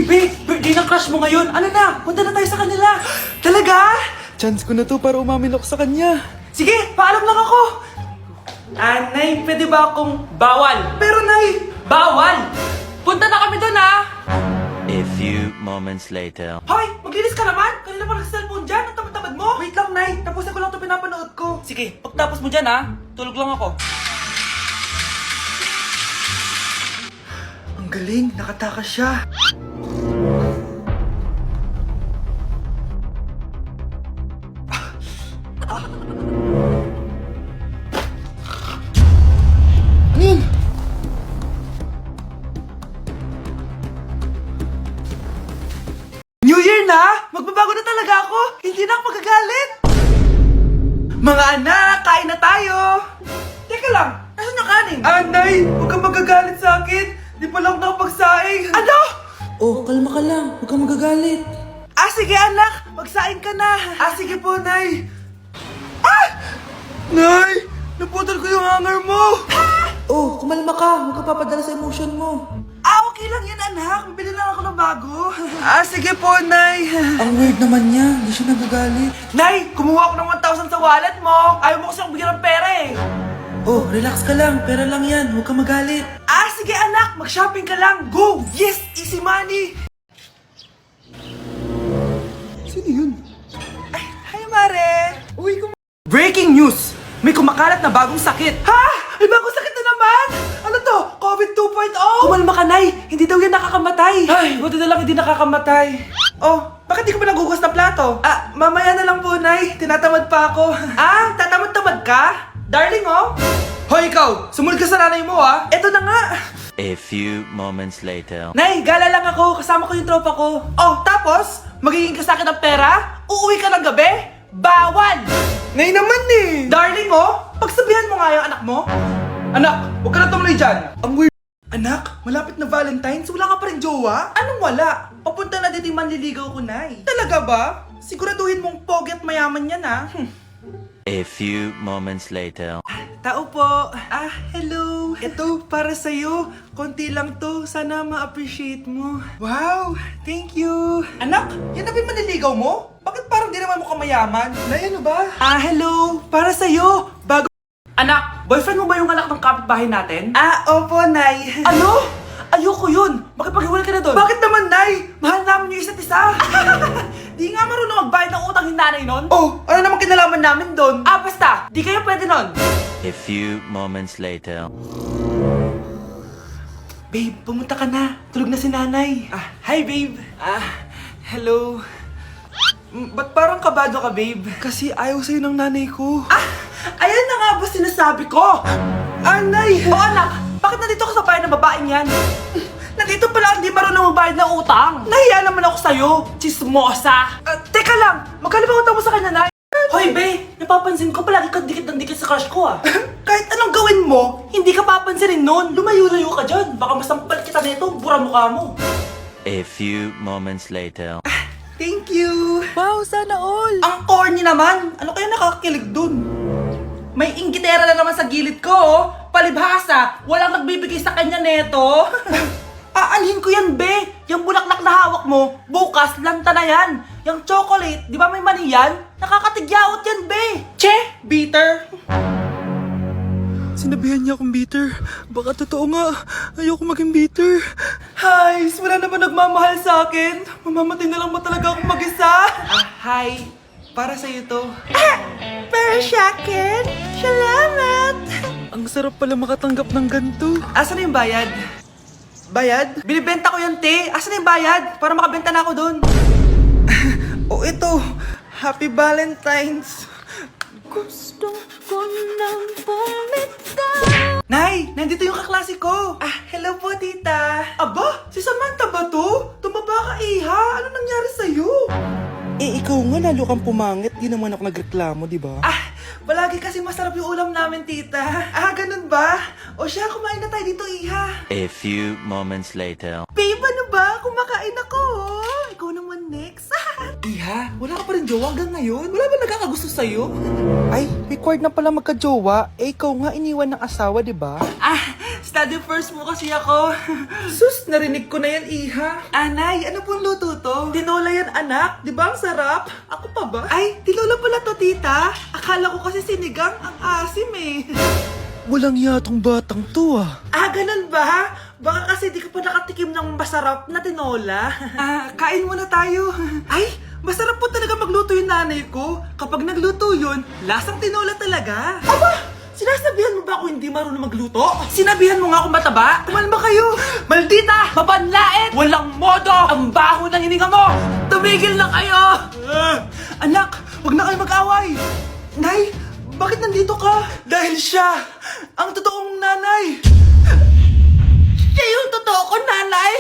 Be, birthday ng crush mo ngayon. Ano na? Punta na tayo sa kanila. Talaga? Chance ko na to para umamin ako sa kanya. Sige, paalam lang ako. Nay, pwede ba akong bawal? Pero Nay, bawal! Punta na kami doon A few moments later. Hoy, maglinis ka naman! Kanina pa nag-cellphone dyan, ang tamad-tamad mo! Wait lang, Nay. Tapusin ko lang ito pinapanood ko. Sige, pagtapos mo dyan tulog lang ako. Ang galing, nakatakas siya. Ano yun? New Year na! Magbabago na talaga ako! Hindi na ako magagalit! Mga anak, kain na tayo! Teka lang, asan yung kanin? Nay, huwag kang magagalit sa akin! Di pa lang nakapagsaing! Ano? Oh, kalma ka lang. Huwag kang magagalit. Sige anak, magsaing ka na! Sige po, Nay! Nay! Naputol ko yung hanger mo! Oh, kumalma ka! Huwag ka papadala sa emotion mo! Okay lang yan, anak! Bibili lang ako ng bago! Sige po, Nay! Ang weird naman niya. Hindi siya nagagalit. Nay, kumuha ako ng 1,000 sa wallet mo! Ayaw mo kasi akong bigyan ng pera eh! Oh, relax ka lang. Pera lang yan. Huwag kang magalit. Sige anak, mag-shopping ka lang! Go! Yes! Easy money! Sino yun? Hi, Mare! Uy, Breaking news! May kumakalat na bagong sakit! Ha? May bagong sakit na naman? Ano to? COVID 2.0? Kumalma ka, Nay! Hindi daw yan nakakamatay! Ay, buti na lang hindi nakakamatay. Oh, bakit di ko pa nagugas ng plato? Mamaya na lang po, Nay. Tinatamad pa ako. Tatamad-tamad ka? Darling, oh! Hoy, ikaw! Sumunod ka sa nanay mo, Eto na nga! A few moments later. Nay, gala lang ako. Kasama ko yung tropa ko. Oh, tapos? Magiging ka sa akin ng pera? Uuwi ka ng gabi? Bawal! Nay naman eh! Darling, oh! Pagsabihan mo nga yung anak mo. Anak, huwag ka na tumuloy dyan. Ang weird. Anak, malapit na Valentine's, wala ka pa rin jowa? Anong wala? Papunta na dito yung manliligaw ko, Nay. Talaga ba? Siguraduhin mong pogi at mayaman yan, A few moments later. Tao po. Hello. Ito, para sa'yo. Konti lang to. Sana ma-appreciate mo. Wow, thank you. Anak, yan na ba yung manliligaw mo? Bakit parang di naman mo kamayaman? Nay, ano ba? Hello. Para sa'yo. Bago... Anak, boyfriend mo ba yung anak ng kapitbahay natin? Opo, Nay. Ano? Ayoko yun. Makipaghiwalay ka na doon. Bakit naman, Nay? Mahal namin yung isa't isa. Di nga marunong magbayad ng utang yung nanay nun. Oh, ano naman kinalaman namin doon? Basta. Di kayo pwede nun. A few moments later. Babe, pumunta ka na. Tulog na si nanay. Hi, babe. Hello. Ba't parang kabado ka, babe? Kasi ayaw sa'yo ng nanay ko. Ayan na nga ba sinasabi ko? Nay! O anak, bakit nandito ka sa bahay ng babaeng yan? Nandito pala hindi marunong magbayad ng utang. Nahiya naman ako sa'yo, chismosa. Teka lang, magkano ba utang mo sa kanya, Nay? Hoy, be, napapansin ko palagi ka dikit ng dikit sa crush ko, Kahit anong gawin mo, hindi ka papansinin nun. Lumayo-layo ka dyan. Baka masampal kita nito, bura mukha mo. A few moments later. Thank you. Wow, sana all. Ang corny naman. Ano kaya nakakakilig dun? May inggitera na naman sa gilid ko, Palibhasa, walang nagbibigay sa kanya neto. Aanhin ko yan, be. Yung bulaklak na hawak mo, bukas, lanta na yan. Yung chocolate, di ba may mani yan? Nakakatigyawat yan, be. Che, bitter. Sinabihan niya akong bitter. Baka totoo nga. Ayoko maging bitter. Hi, wala naman nagmamahal sa akin. Mamamatay na lang ba talaga akong mag-isa? Hi, para sa'yo to. Para sa akin? Salamat. Ang sarap pala makatanggap ng ganito. Asan na yung bayad? Bayad? Binibenta ko yan, te. Asan na yung bayad? Para makabenta na ako doon. Ito. Happy Valentine's. Gusto ko nang bumitaw. Nay, nandito yung kaklase ko. Hello po, tita. Aba, si Samantha ba to? Tumaba ka, iha. Ano nangyari sa'yo? Ikaw nga lalo kang pumangit. Di naman ako nagreklamo, di ba? Palagi kasi masarap yung ulam namin, tita. Ganun ba? O siya, kumain na tayo dito, iha. A few moments later. Babe, ano ba? Kumakain ako. Ikaw naman next. Iha, wala ka pa rin jowa hanggang ngayon? Wala ba nagkakagusto sa'yo? Ay, required na pala magka-jowa. Ikaw nga iniwan ng asawa, di ba? Study first mo kasi ako. Sus, narinig ko na yan, Iha. Anay, ano pong luto to? Tinola yan, anak. Di ba ang sarap? Ako pa ba? Ay, tinola pala to, tita. Akala ko kasi sinigang ang asim eh. Walang yatong batang to ah. Ah, ganun ba? Baka kasi di ka pa nakatikim ng masarap na tinola. Kain muna tayo. Ay, masarap po talaga magluto yung nanay ko. Kapag nagluto yun, lasang tinola talaga. Aba! Sinasabihan mo ba ako hindi marunong magluto? Sinabihan mo nga ako mataba? Kumalma kayo! Maldita! Mapanlait! Walang modo! Ang baho ng hininga mo! Tumigil na kayo! Anak, wag na kayo mag-away! Nay, bakit nandito ka? Dahil siya, ang totoong nanay! Siya yung totoo ko, nanay!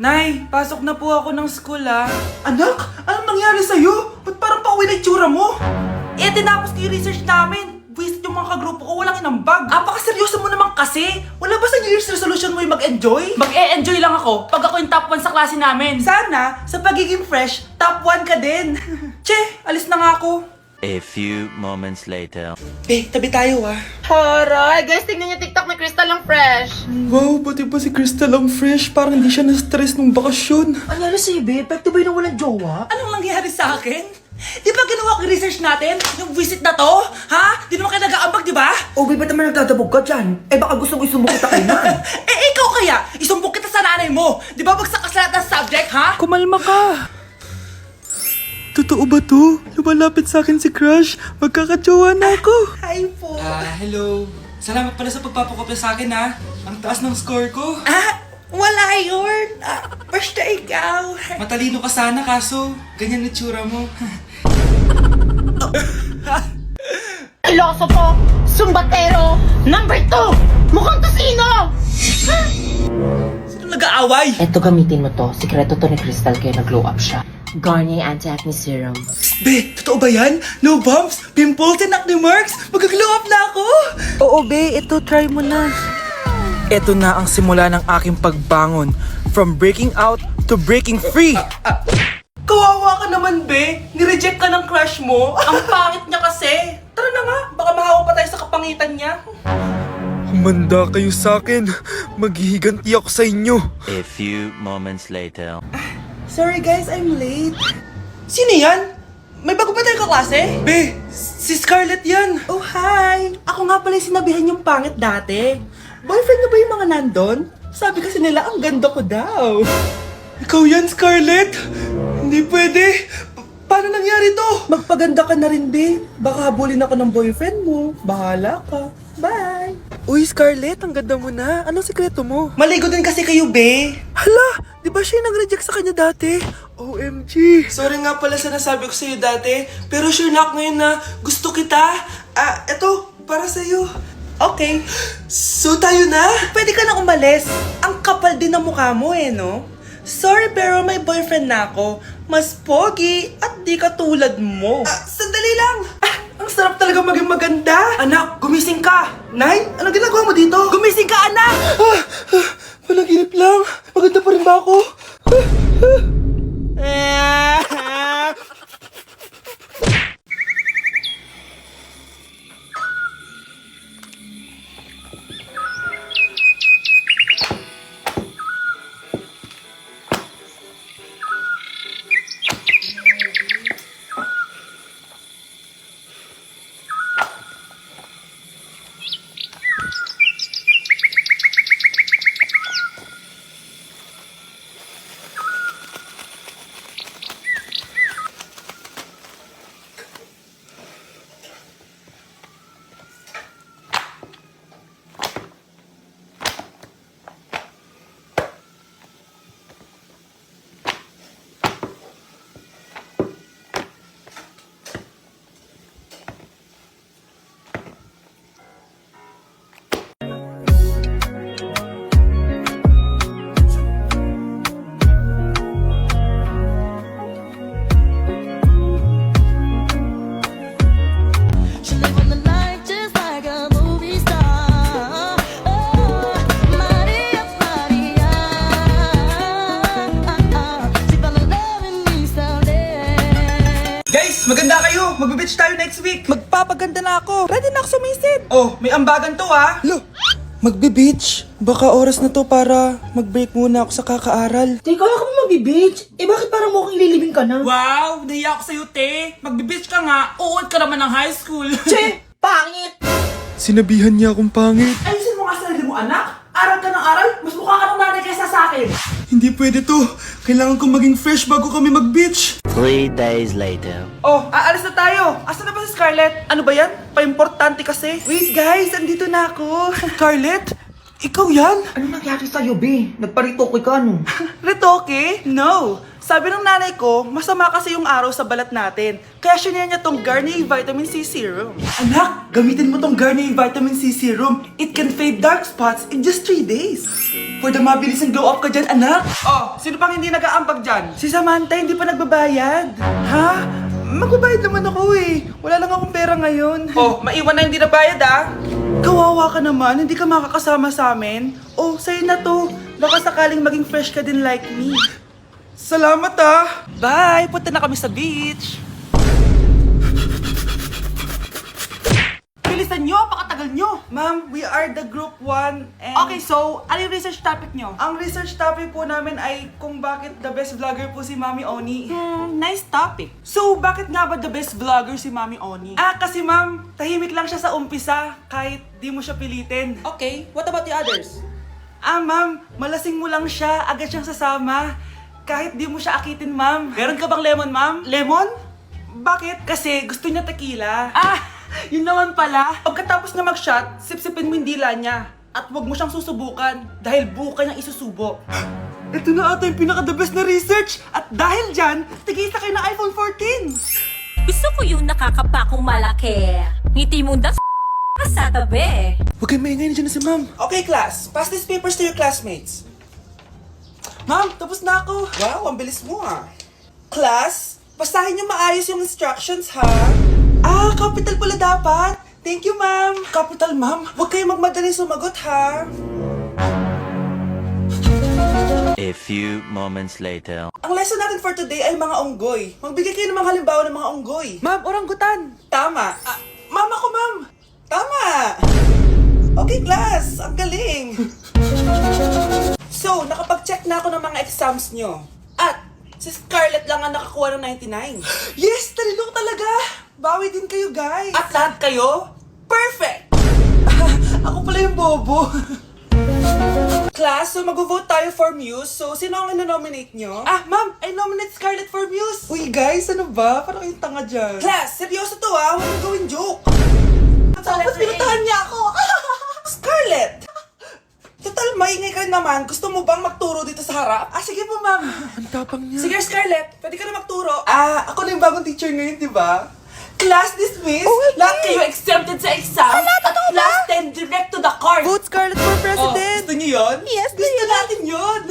Nay, pasok na po ako ng school ah. Anak, anong nangyari sa'yo? Ba't parang pauwi na itsura mo? Eh, tinapos ko yung research namin. Visit yung mga kagrupo ko, walang inambag. Apakaseryoso mo naman kasi. Wala ba sa New Year's resolution mo yung mag-enjoy? Mag-e-enjoy lang ako pag ako yung top 1 sa klase namin. Sana, sa pagiging fresh, top 1 ka din. Che, alis na nga ako. A few moments later. Tabi tayo ah. Horay! Guys, tingnan niyo TikTok ni Crystal ang fresh. Wow, pati ba si Crystal ang fresh? Parang hindi siya na-stress nung bakasyon. Ano sa'yo, be? Pwede ba yung walang jowa? Anong nangyari sa akin? Di ba ginawa ko yung research natin? Yung visit na to? Ha? Di naman kayo nag-aambag, di ba? O, ba't naman nagdadabog ka dyan? Eh, baka gusto mo isumbong kita kay Nan. Ikaw kaya? Isumbok kita sa nanay mo. Di ba bagsak ka sa lahat ng subject, ha? Kumalma ka. Totoo ba to? Lumalapit sa akin si Crush. Magkakajowa na ako. Hi po. Hello. Salamat pala sa pagpapakopya sa akin ha. Ang taas ng score ko. Wala yun. Basta ikaw. Matalino ka sana kaso ganyan na tsura mo. Iloso Sumbatero! Number 2! Mukhang tosino! Sino nag-aaway? Eto, gamitin mo to. Sikreto to ni Crystal kaya nag-glow up siya. Garnier Anti-Acne Serum. Be, totoo ba yan? No bumps, pimples, and acne marks? Mag-glow up na ako! Oo be, ito try mo na. Ito na ang simula ng aking pagbangon. From breaking out to breaking free. Kawawa ka naman, be. Nireject ka ng crush mo. Ang pangit niya kasi. Tara na nga, baka mahawa pa tayo sa kapangitan niya. Humanda kayo sa akin. Maghihiganti ako sa inyo. A few moments later. Sorry guys, I'm late. Sino yan? May bago ba tayong kaklase? Be, si Scarlett yan. Oh, hi. Ako nga pala yung sinabihan yung pangit dati. Boyfriend na ba yung mga nandun? Sabi kasi nila, ang ganda ko daw. Ikaw yan, Scarlett? Hindi pwede. Paano nangyari to? Magpaganda ka na rin, be. Baka habulin ako ng boyfriend mo. Bahala ka. Bye. Uy, Scarlett, ang ganda mo na. Anong sekreto mo? Maligo din kasi kayo, be. Hala, di ba siya yung nag-reject sa kanya dati? OMG. Sorry nga pala sa nasabi ko sa'yo dati, pero sure na ako ngayon na gusto kita. Eto, para sa'yo. Okay. So tayo na? Pwede ka na umalis. Ang kapal din ng mukha mo eh, no? Sorry pero may boyfriend na ako. Mas pogi at di katulad mo. Sandali lang. Ang sarap talaga maging maganda. Anak, gumising ka. Nay, ano ginagawa mo dito? Gumising ka, anak! Panaginip lang. Maganda pa rin ba ako? magbe-beach tayo next week. Magpapaganda na ako. Ready na ako sumisid. Oh, may ambagan to ah. Lo, magbe-beach. Baka oras na to para mag-break muna ako sa kakaaral. Teka, ka mo magbe-beach? Eh bakit parang mukhang ililibing ka na? Wow, nahiya ako sa'yo, te. Magbe-beach ka nga. Uod ka naman ng high school. Che! Pangit! Sinabihan niya akong pangit. Ayusin mo nga sarili mo, anak. Aral ka ng aral. Mas mukha ka ng nanay kaysa sa akin. Hindi pwede to. Kailangan kong maging fresh bago kami mag-beach. 3 days later. Oh, aalis na tayo. Asan na ba si Scarlett? Ano ba yan? Pa-importante kasi. Wait guys, andito na ako. Scarlett? Ikaw yan? Ano nangyari sa'yo, be? Nagparitokoy ka, no? Retoke? No. Sabi ng nanay ko, masama kasi yung araw sa balat natin. Kaya sinaya niya tong Garnier Vitamin C Serum. Anak, gamitin mo tong Garnier Vitamin C Serum. It can fade dark spots in just 3 days. For the mabilis and glow up ka dyan, anak. Oh, sino pang hindi nag-aambag dyan? Si Samantha hindi pa nagbabayad. Ha? Magbabayad naman ako eh. Wala lang akong pera ngayon. Oh, maiwan na hindi nabayad ah. Kawawa ka naman, hindi ka makakasama sa amin. Oh, sa'yo na to. Baka sakaling maging fresh ka din like me. Salamat ah! Bye! Punta na kami sa beach! Bilisan nyo! Pakatagal nyo! Ma'am, we are the group 1 and... Okay, so, ano yung research topic nyo? Ang research topic po namin ay kung bakit the best vlogger po si Mami Oni. Nice topic. So, bakit nga ba the best vlogger si Mami Oni? Ah, kasi ma'am, tahimik lang siya sa umpisa kahit di mo siya pilitin. Okay, what about the others? Ah, ma'am, malasing mo lang siya, agad siyang sasama. Kahit di mo siya akitin, ma'am. Meron ka bang lemon, ma'am? Lemon? Bakit? Kasi gusto niya tequila. Ah, yun naman pala. Pagkatapos na mag-shot, sipsipin mo yung dila niya. At huwag mo siyang susubukan dahil buka niyang isusubo. Ito na ata yung pinaka-the best na research. At dahil dyan, tigisa kayo ng iPhone 14. Gusto ko yung nakakapakong malaki. Ngiti mo das sa tabi. Huwag kayong maingay na dyan na si ma'am. Okay, class. Pass these papers to your classmates. Ma'am, tapos na ako. Wow, ang bilis mo ah. Class, basahin niyo maayos yung instructions ha. Ah, capital pala dapat. Thank you, ma'am. Capital, ma'am. Huwag kayong magmadaling sumagot ha. A few moments later. Ang lesson natin for today ay mga unggoy. Magbigay kayo ng mga halimbawa ng mga unggoy. Ma'am, oranggutan. Tama. Ah, ma'am ako, ma'am. Tama. Okay, class. Ang galing. So, nakapag-check na ako ng mga exams nyo. At, si Scarlett lang ang nakakuha ng 99. Yes! Talino ko talaga! Bawi din kayo, guys! At lahat kayo? Perfect! Ako pala yung bobo. Class, so mag-vote tayo for Muse. So, sino ang ino-nominate nyo? Ah, ma'am! I nominate Scarlett for Muse! Uy, guys, ano ba? Parang kayong tanga dyan. Class, seryoso to ah! Huwag mong gawin joke! Tapos pinuntahan niya ako! Scarlett! Total, maingay ka rin naman. Gusto mo bang magturo dito sa harap? Ah, sige po, ma'am. Ang tapang niya. Sige, Scarlett. Pwede ka na magturo. Ah, ako na yung bagong teacher ngayon, di ba? Class dismissed. Lahat kayo exempted sa exam. At class 10 direct to the court. Vote Scarlett for Oh, president! gusto niyo yun? Yes, gusto natin yun.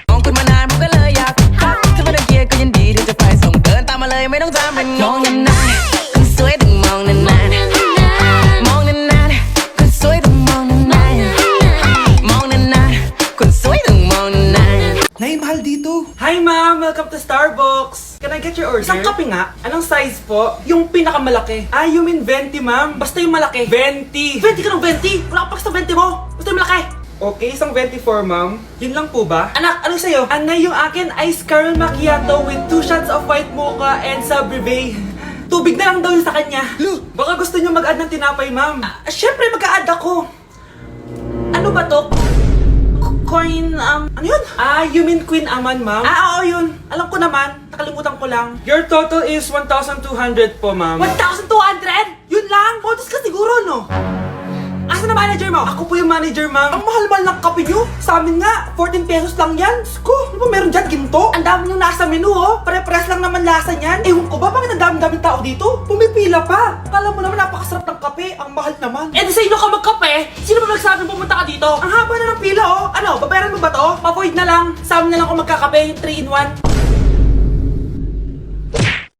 มองคุณมานานผมก็เลยอยากถ้าไม่ได้เกียร์ก็ยินดีที่จะไปส่งเดินตามมาเลยไม่ต้องจำเป็นมองนานๆคนสวยต้องมองนานๆมองนานๆคนสวยต้องมองนานๆมองนานๆคนสวยต้องมองนานๆ Nay, mahal dito. Hi, ma'am. Welcome to Starbucks. Can I get your order? Isang kape nga. Anong size po? Yung pinakamalaki. Ah, you mean 20, ma'am? Basta yung malaki. 20. 20 ka ng 20? Wala ka pa sa 20 mo. Basta yung malaki. Okay, isang 24, ma'am. Yun lang po ba? Anak, ano sa'yo? Anay, yung akin ice caramel macchiato with 2 shots of white mocha and Sabri Bay. Tubig na lang daw yun sa kanya. Baka gusto nyo mag-add ng tinapay, ma'am. Syempre, mag-a-add ako. Ano ba to? Coin, ano yun? Ah, you mean Queen Aman, ma'am? Ah, oo yun. Alam ko naman. Nakalimutan ko lang. Your total is 1,200 po, ma'am. 1,200? Yun lang? Bonus ka siguro, no? Asa na manager mo? Ako po yung manager, ma'am. Ang mahal-mahal ng kape nyo. Sa amin nga, 14 pesos lang yan. Sko, ano ba meron dyan? Ginto? Ang dami nyo nasa menu, oh. Pare-pares lang naman lasa niyan. Ewan ko ba, bakit ang dami-daming tao dito? Pumipila pa. Akala mo naman napakasarap ng kape. Ang mahal naman. Eh, di sa inyo ka magkape? Sino ba nagsabing pumunta ka dito? Ang haba na ng pila, oh. Ano, babayaran mo ba to? Pa-void na lang. Sa amin na lang kung magkakape, yung 3-in-1.